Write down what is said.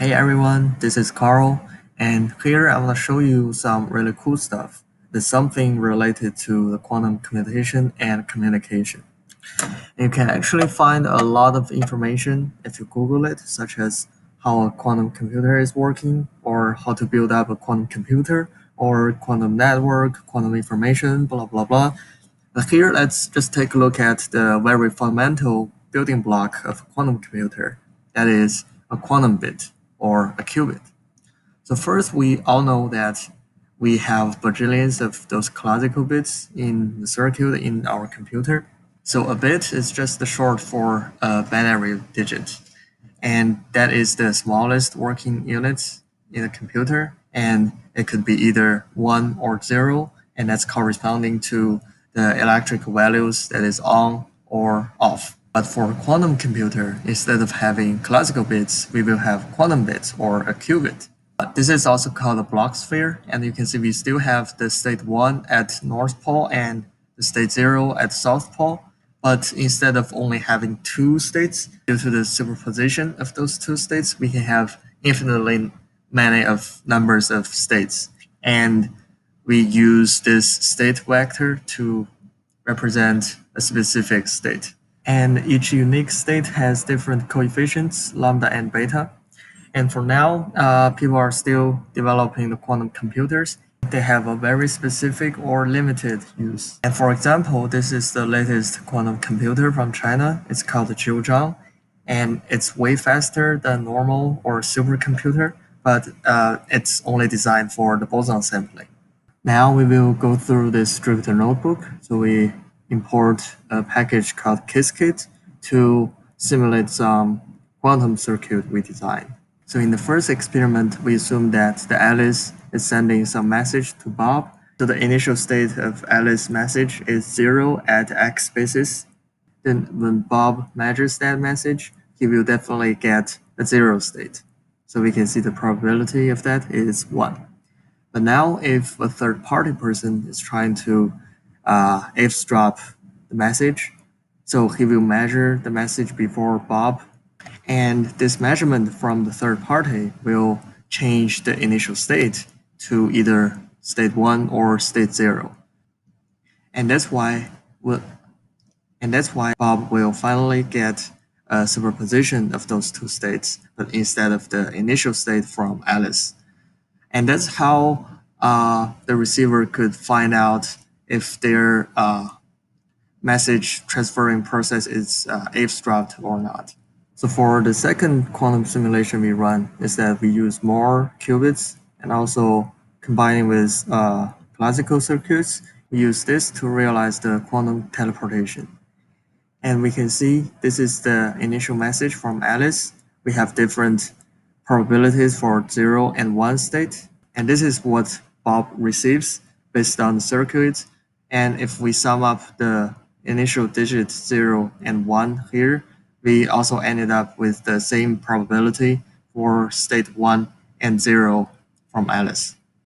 Hey everyone, this is Carl, and here I want to show you some really cool stuff. There's something related to the quantum computation and communication. You can actually find a lot of information if you Google it, such as how a quantum computer is working, or how to build up a quantum computer, or quantum network, quantum information, blah blah blah. But here, let's just take a look at the very fundamental building block of a quantum computer, that is a quantum bit or a qubit. So first, we all know that we have bajillions of those classical bits in the circuit in our computer. So a bit is just the short for a binary digit, and that is the smallest working unit in a computer, and it could be either 1 or 0, and that's corresponding to the electrical values that is on or off. But for a quantum computer, instead of having classical bits, we will have quantum bits or a qubit. This is also called a Bloch sphere, and you can see we still have the state 1 at North Pole and the state 0 at South Pole. But instead of only having two states, due to the superposition of those two states, we can have infinitely many of numbers of states. And we use this state vector to represent a specific state. And each unique state has different coefficients, lambda and beta. And for now, people are still developing the quantum computers. They have a very specific or limited use. And for example, this is the latest quantum computer from China. It's called the Zhang, and it's way faster than normal or supercomputer, but it's only designed for the boson sampling. Now we will go through this Jupyter notebook. So we import a package called qiskit to simulate some quantum circuit we designed. So in the first experiment, we assume that the Alice is sending some message to Bob. So the initial state of Alice's message is 0 at x spaces. Then when Bob measures that message, he will definitely get a 0 state. So we can see the probability of that is 1. But now if a third-party person is trying to eavesdrop the message, so he will measure the message before Bob, and this measurement from the third party will change the initial state to either state 1 or state 0. And that's why Bob will finally get a superposition of those two states, but instead of the initial state from Alice. And that's how the receiver could find out if their message transferring process is eavesdropped or not. So for the second quantum simulation we run is that we use more qubits and also combining with classical circuits, we use this to realize the quantum teleportation. And we can see this is the initial message from Alice. We have different probabilities for 0 and 1 state. And this is what Bob receives based on the circuit. And if we sum up the initial digits 0 and 1 here, we also ended up with the same probability for state 1 and 0 from Alice.